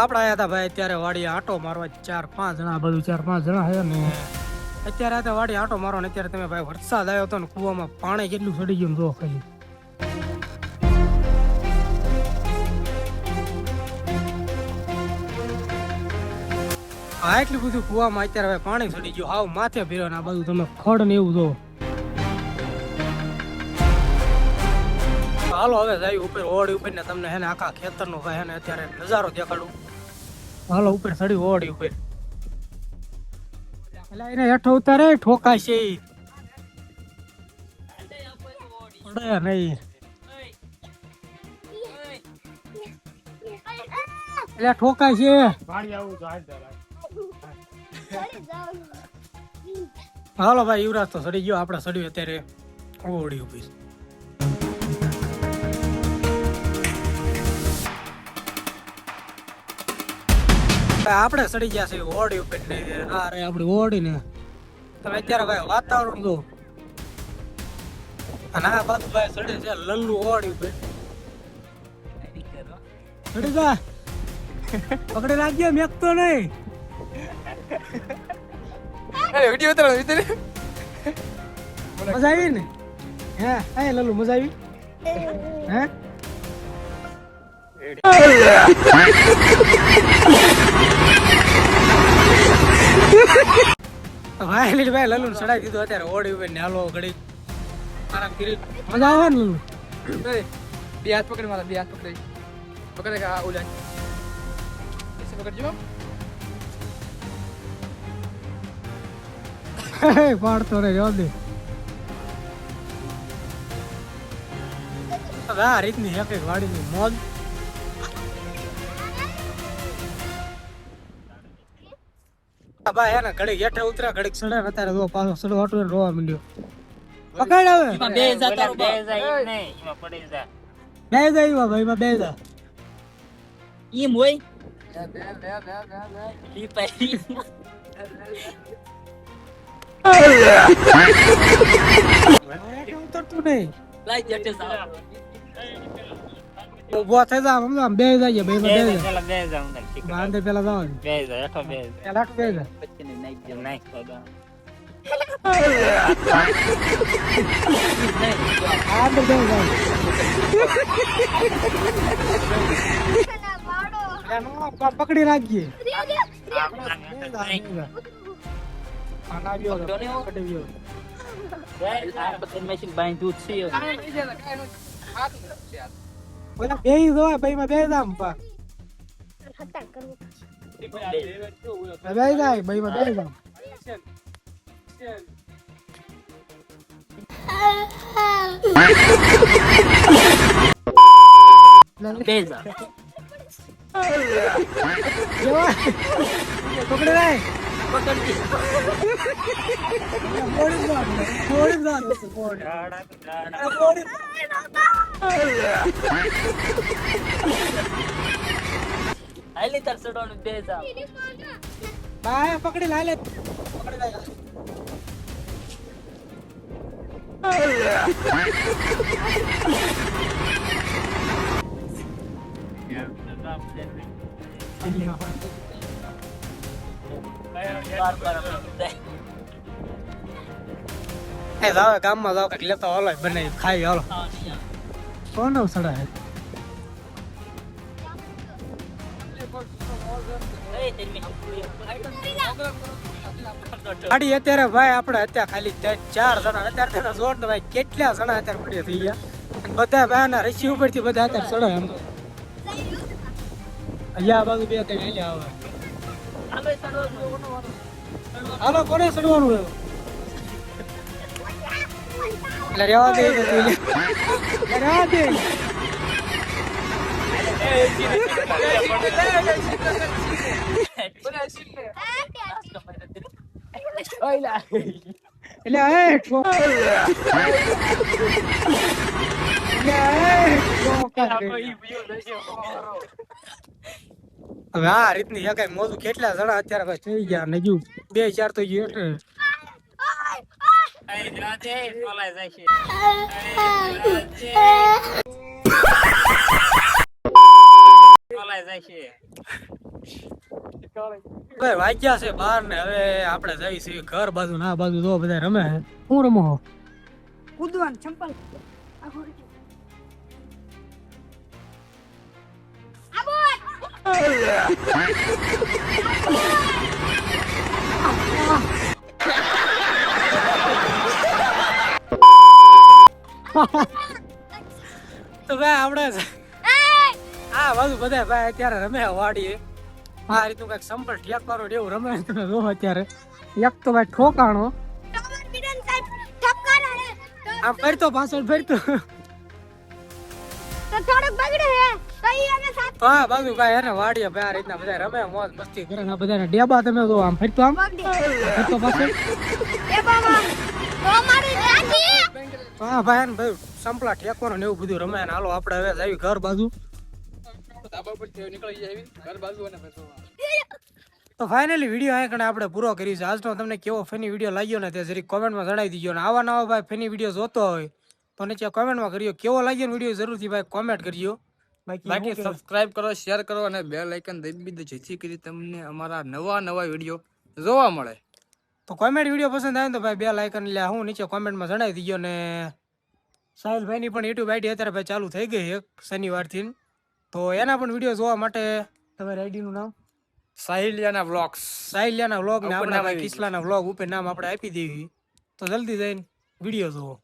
આપણે આયા હતા ભાઈ અત્યારે વાડી આટો મારવા 4-5 જણા બધું 4-5 જણા હે ને અત્યારે આ વાડી આટો મારવા ને અત્યારે તમે ભાઈ વરસાદ આવ્યો હતો ને કૂવામાં પાણી કેટલું ચડી ગયું જો ખાલી એટલું બધું કૂવામાં અત્યારે ભાઈ પાણી ચડી ગયું હાવ માથે ભીરો ને આ બધું તમે ખડ ને એવું જો હાલો હવે જાય ઉપર ઓડી ઉપર ને તમને હે ને આખા ખેતર નો ભાઈ હે ને અત્યારે નજારો દેખાડું હાલો ઉપર ચડી ઓડી ઉપર એટલે એને હેઠો ઉતારે ઠોકાશે અડે નહીં એટલે ઠોકાશે હાલો ભાઈ યુવરાજ તો ચડી ગયો આપણે ચડ્યું અત્યારે ઓડી ઉપર આપણે ચડી ગયા છે ઓડી ઉપર ને અરે આપડી ઓડી ને તમે અત્યારે ભાઈ વાતાવરણ જો અને આ બાજુ ભાઈ ચડે છે લલ્લુ ઓડી ઉપર ચડી જા પકડી રાખજે મેકતો નહીં અરે વિડિયો ઉતારો વિડિયો મજા આવી ને હે લલ્લુ મજા આવી હે ભાઈ ભાઈ લલ્લુ ચડાવી દીધું અત્યારે ઓડી ઉપર ને હાલો ઘડી આરામ કરી મજા આવે ને લલ્લુ બે હાથ પકડી મારા બે હાથ પકડી પકડે કે આ ઓલા એસે પકડજો પાડતો રે જો દે આ રીતની એક એક વાડીની મોજ ભાઈ હે ને ઘડીક હેઠે ઉતર્યા ઘડીક ચડે અત્યારે જો પાછો ચડો હટવે રોવા માંડ્યો પકડ હવે બે જાય નહીં એમાં પડી જા બે જાય ભાઈ માં બે જા એમ હોય બે ઈ પાઈ ઉતરતું નહીં લાઈ જટે સાવ ઉભો થઈ જા આમ બે જાય બે માં બે જા પેલા બે જાઉં ને ઠીક બાંધે પેલા જાવ બે જા હેઠો બે પેલા બે જા પછી ને નાઈ દે નાઈ ખોદા આ બે જા એનો પકડી રાખજે આના ગયો પકડી ગયો આ પછી મશીન બાંધ્યું છે ઓલા બે જો ભાઈ માં બે જામ પા બે જાય ભાઈ માં બે જામ બે જા પકડી રાય પકડજી બોડી જા આલી તાર સડવાનું બે જા બાય પકડી લાલે પકડી લાય એ જાવ ગામમાં જાવ કઈક લેતો હાલો બનાવી ખાઈ હાલો કોણ સડા હે ગાડી અત્યારે ભાઈ આપણે અત્યારે ખાલી 4 જણા અત્યારે જોર ને ભાઈ કેટલા જણા અત્યારે પડ્યા થઈ ગયા બધા ભાઈ રસી ઉપર થી બધા અત્યારે ચડે એમ અહીંયા બાજુ બે ત્રણ અહીંયા આવે હાલો કોને ચડવાનું એટલે રેવા દે રેવા દે હવે આ રીતની કઈ મોજું કેટલા જણા અત્યારે થઈ ગયા ને હજુ 2-4 તો ગયું એટલે જાય છે ભાઈ વાગ્યા છે બાર ને હવે આપણે જઈએ છીએ ઘર બાજુ ના બાજુ જો બધા રમે છે. હું રમો છો? કૂદવાનું ચંપલ તો ભાઈ આપણે આ બાજુ બધા ભાઈ અત્યારે રમે વાડીએ આ રીતનું કઈક સંપલ ઠેકવાનું એવું રમે તમે જો અત્યારે એક તો ભાઈ ઠોકાણો આમ ફરતો પાછળ ફરતો હા બાજુ ભાઈ એને વાડીએ ભાઈ આ રીતના બધા રમે મોજ મસ્તી કરે ને આ બધાને ડેબા તમે જો આમ ફરતો પાછળ હા ભાઈ ને ભાઈ સંપલા ઠેકવાનો ને એવું બધું રમે ને હાલો આપણે હવે આવી ઘર બાજુ ધાબા પર નીકળી જાય ઘર બાજુ અને તો ફાઇનલી વિડીયો અહીં કણે આપણે પૂરો કરી છે આજનો તમને કેવો ફની વિડીયો લાગ્યો ને તે જરી કોમેન્ટમાં જણાવી દીજો ને આવા નવા ભાઈ ફની વિડીયો જોતો હોય તો નીચે કોમેન્ટમાં કર્યો કેવો લાગ્યો ને વિડીયો જરૂરથી ભાઈ કોમેન્ટ કરજો બાકી સબસ્ક્રાઇબ કરો શેર કરો અને બેલ આઇકન દબાવી દો જેથી કરી તમને અમારા નવા વિડીયો જોવા મળે તો કોમેન્ટ વિડીયો પસંદ આવે ને તો ભાઈ બેલ આઇકન એટલે હું નીચે કોમેન્ટમાં જણાવી દીજો ને સાહિલભાઈની પણ યુટ્યુબ આઈડી અત્યારે ભાઈ ચાલુ થઈ ગઈ એક શનિવારથી તો એના પણ વિડીયો જોવા માટે તમારી આઈડીનું નામ સાહિલિયાના વ્લોગ્સ સાહિલિયાના વ્લોગ ને આપણે કિસલાના વ્લોગ ઉપર નામ આપણે આપી દેવી તો જલ્દી જઈને વિડીયો જોવો.